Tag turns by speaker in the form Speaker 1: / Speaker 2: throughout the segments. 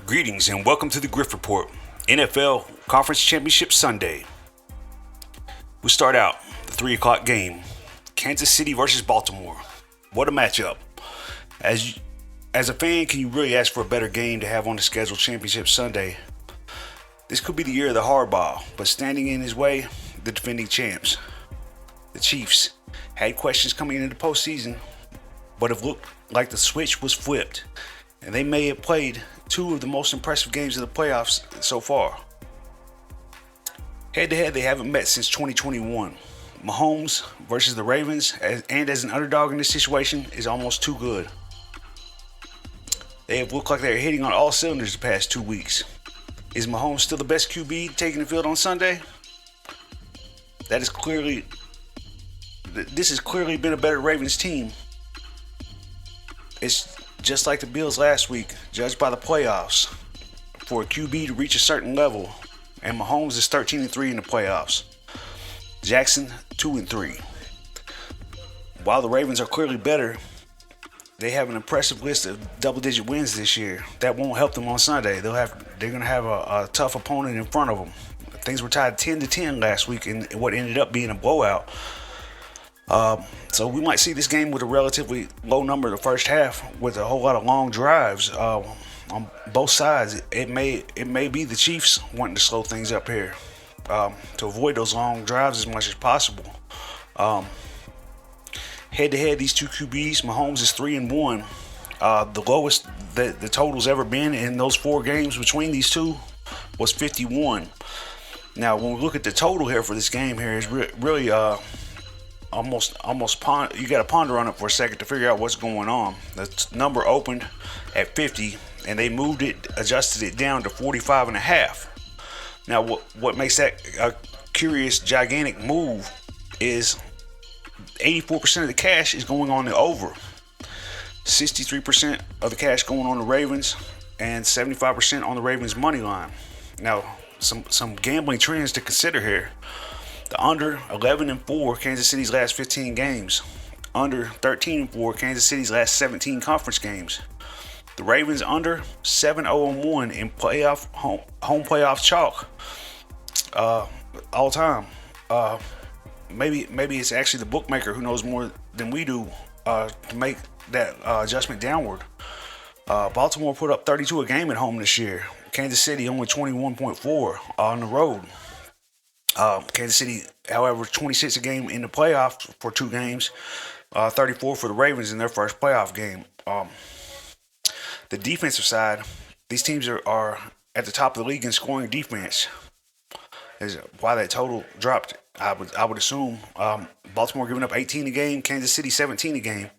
Speaker 1: Greetings and welcome to the Griff Report, NFL Conference Championship Sunday. We start out the 3 o'clock game, Kansas City versus Baltimore. What a matchup. As a fan, can you really ask for a better game to have on the schedule Championship Sunday? This could be the year of the hardball, but standing in his way, the defending champs. The Chiefs had questions coming into the postseason, but it looked like the switch was flipped, and they may have played 2 of the most impressive games of the playoffs so far. Head-to-head, they haven't met since 2021. Mahomes versus the Ravens, and as an underdog in this situation, is almost too good. They have looked like they're hitting on all cylinders the past 2 weeks. Is Mahomes still the best QB taking the field on Sunday? This has clearly been a better Ravens team. It's just like the Bills last week, judged by the playoffs. For a QB to reach a certain level, and Mahomes is 13-3 in the playoffs. Jackson 2-3. While the Ravens are clearly better, they have an impressive list of double-digit wins this year. That won't help them on Sunday. They're going to have a tough opponent in front of them. Things were tied 10-10 last week in what ended up being a blowout. So we might see this game with a relatively low number in the first half with a whole lot of long drives on both sides. It may be the Chiefs wanting to slow things up here to avoid those long drives as much as possible. Head-to-head, these two QBs, Mahomes is 3-1. The lowest that the total's ever been in those 4 games between these two was 51. Now, when we look at the total here for this game here, it's really you got to ponder on it for a second to figure out what's going on. The number opened at 50, and they moved it, adjusted it down to 45.5. Now, what makes that a curious, gigantic move is 84% of the cash is going on the over, 63% of the cash going on the Ravens, and 75% on the Ravens money line. Now, some gambling trends to consider here. The under 11-4 Kansas City's last 15 games. Under 13-4 Kansas City's last 17 conference games. The Ravens under 7-0-1 in home playoff chalk all time. Maybe it's actually the bookmaker who knows more than we do to make that adjustment downward. Baltimore put up 32 a game at home this year. Kansas City only 21.4 on the road. Kansas City, however, 26 a game in the playoffs for 2 games, 34 for the Ravens in their first playoff game. The defensive side, these teams are at the top of the league in scoring defense. Is why that total dropped. I would assume Baltimore giving up 18 a game, Kansas City 17 a game.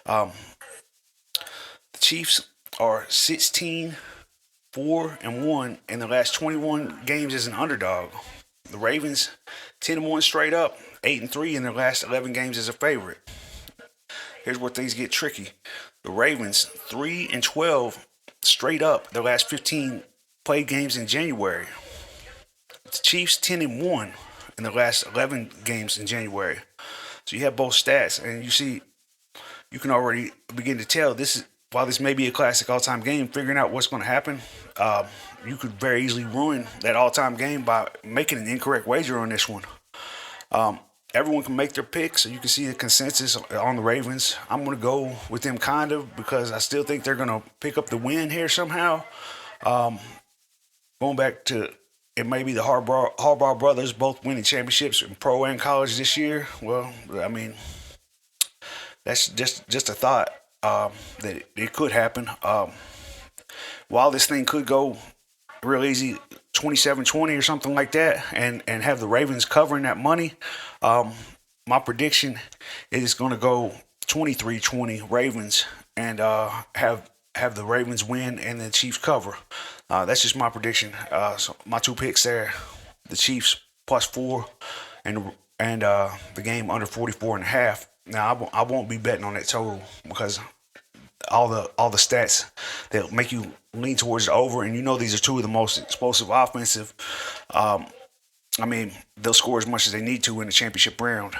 Speaker 1: The Chiefs are 16-4-1 in the last 21 games as an underdog. The Ravens 10-1 straight up, 8-3 in their last 11 games as a favorite. Here's where things get tricky. The Ravens 3-12 straight up their last 15 played games in January. The Chiefs 10-1 in the last 11 games in January. So you have both stats, and you can already begin to tell while this may be a classic all-time game, figuring out what's going to happen, you could very easily ruin that all-time game by making an incorrect wager on this one. Everyone can make their picks, so you can see the consensus on the Ravens. I'm going to go with them kind of because I still think they're going to pick up the win here somehow. Going back to it may be the Harbaugh brothers both winning championships in pro and college this year. Well, I mean, that's just a thought. That it could happen. While this thing could go real easy, 27-20 or something like that, and have the Ravens covering that money, my prediction is going to go 23-20 Ravens and have the Ravens win and the Chiefs cover. That's just my prediction. So my 2 picks there, the Chiefs +4 and the game under 44.5. Now I won't be betting on that total because all the stats that make you lean towards the over, and these are two of the most explosive offensive. Um, I mean, they'll score as much as they need to in the championship round.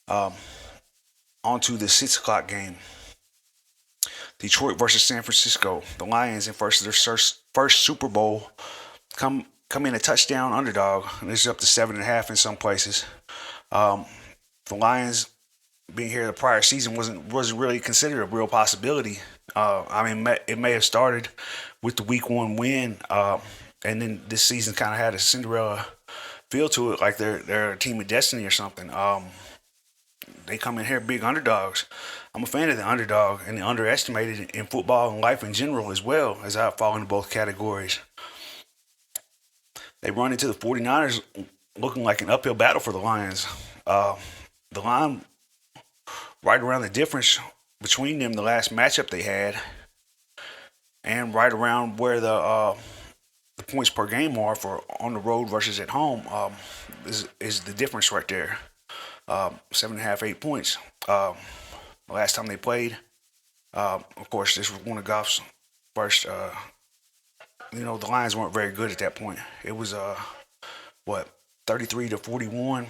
Speaker 1: Um, On to the 6 o'clock game. Detroit versus San Francisco. The Lions in first Super Bowl come in a touchdown underdog. And this is up to 7.5 in some places. Um, the Lions being here the prior season wasn't really considered a real possibility. I mean, it may have started with the Week 1 win, and then this season kind of had a Cinderella feel to it, like they're a team of destiny or something. They come in here big underdogs. I'm a fan of the underdog and the underestimated in football and life in general, as well as I fall into both categories. They run into the 49ers looking like an uphill battle for the Lions. The line right around the difference between them, the last matchup they had, and right around where the points per game are for on the road versus at home, is the difference right there. 7.5, 8 points. The last time they played, of course, this was one of Goff's first. The Lions weren't very good at that point. It was what 33-41,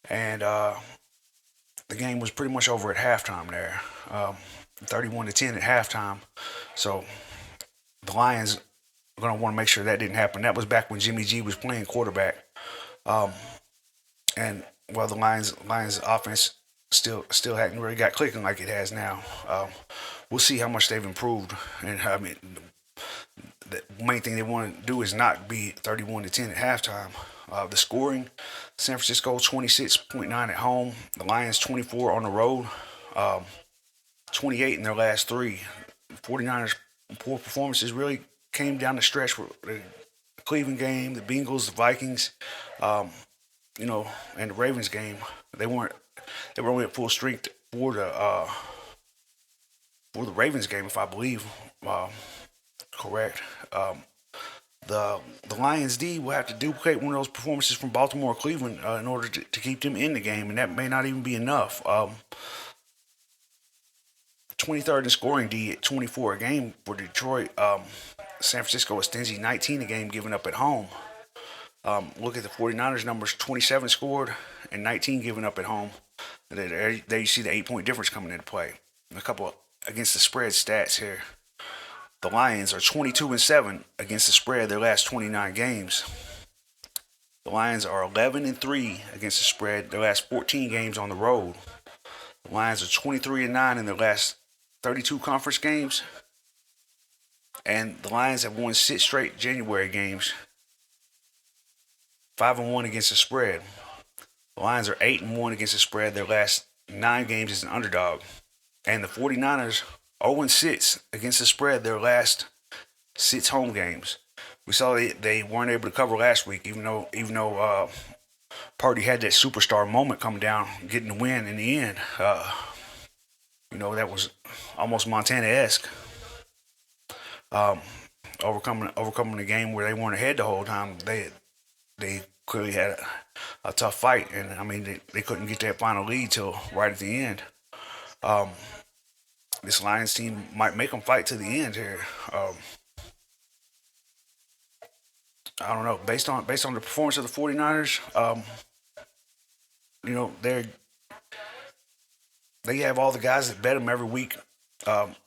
Speaker 1: and the game was pretty much over at halftime there. 31-10 at halftime. So the Lions are going to want to make sure that didn't happen. That was back when Jimmy G was playing quarterback. And the Lions offense still hadn't really got clicking like it has now. We'll see how much they've improved. And I mean, the main thing they want to do is not be 31-10 at halftime. The scoring: San Francisco 26.9 at home. The Lions 24 on the road. 28 in their last three. 49ers poor performances really came down the stretch for the Cleveland game, the Bengals, the Vikings, and the Ravens game. They were only at full strength for the Ravens game, if I believe correct. The Lions D will have to duplicate one of those performances from Baltimore or Cleveland in order to keep them in the game, and that may not even be enough. 23rd in scoring D at 24 a game for Detroit. San Francisco is stingy, 19 a game given up at home. Look at the 49ers numbers: 27 scored and 19 given up at home. There you see the 8-point difference coming into play. A couple against the spread stats here. The Lions are 22-7 against the spread their last 29 games. The Lions are 11-3 against the spread their last 14 games on the road. The Lions are 23-9 in their last 32 conference games. And the Lions have won 6 straight January games. 5-1 against the spread. The Lions are 8-1 against the spread their last 9 games as an underdog. And the 49ers 0-6 against the spread their last 6 home games. We saw they weren't able to cover last week, even though Purdy had that superstar moment come down, getting the win in the end. That was almost Montana-esque. Overcoming the game where they weren't ahead the whole time. They clearly had a tough fight, and I mean they couldn't get that final lead till right at the end. This Lions team might make them fight to the end here. I don't know. Based on the performance of the 49ers, they have all the guys that bet them every week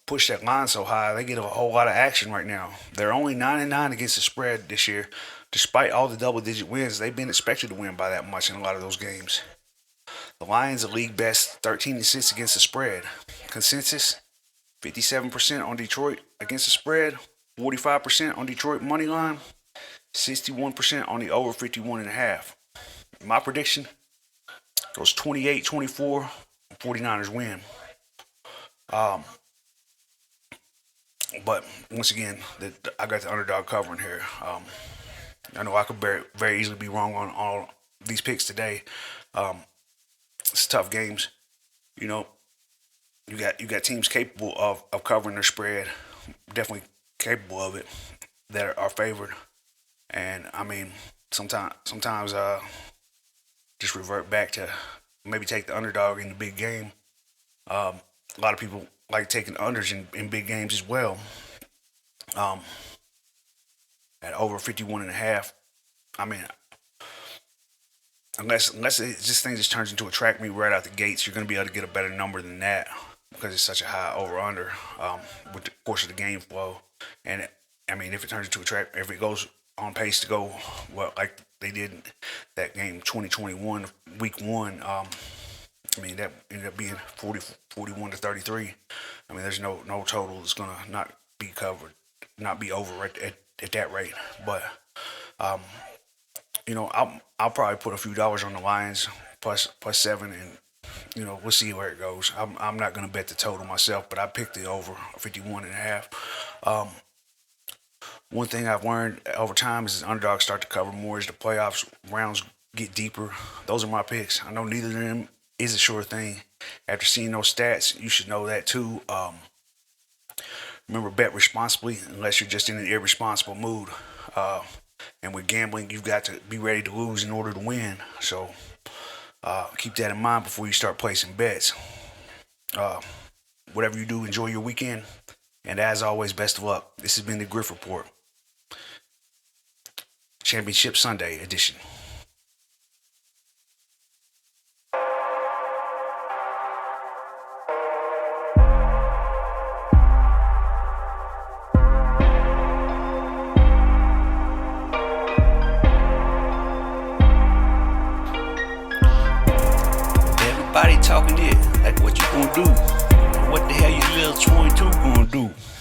Speaker 1: push that line so high. They get a whole lot of action right now. They're only 9-9 against the spread this year. Despite all the double-digit wins, they've been expected to win by that much in a lot of those games. The Lions are league best 13-6 against the spread. Consensus: 57% on Detroit against the spread, 45% on Detroit money line, 61% on the over 51.5. My prediction goes 28-24. 49ers win. But once again, I got the underdog covering here. I know I could very easily be wrong on all these picks today. It's tough games. You got teams capable of covering their spread, definitely capable of it, that are favored. And I mean, sometimes just revert back to maybe take the underdog in the big game. A lot of people like taking unders in big games as well. Um, at over 51 and a half. I mean, unless this thing just turns into a track meet right out the gates, you're going to be able to get a better number than that because it's such a high over under with the course of the game flow. And I mean, if it turns into a track, if it goes on pace to go well like they did that game 2021 week one, I mean that ended up being 41 to 33. I mean, there's no total that's gonna not be covered, not be over at that rate. But I'll probably put a few dollars on the Lions plus 7, and we'll see where it goes. I'm not gonna bet the total myself, but I picked the over 51 and a half. One thing I've learned over time is as underdogs start to cover more as the playoffs rounds get deeper. Those are my picks. I know neither of them is a sure thing. After seeing those stats, you should know that too. Remember, bet responsibly unless you're just in an irresponsible mood. And with gambling, you've got to be ready to lose in order to win. So keep that in mind before you start placing bets. Whatever you do, enjoy your weekend. And as always, best of luck. This has been the Griff Report. Championship Sunday edition. Everybody talking it, like what you gonna do? What the hell you little 22 gonna do?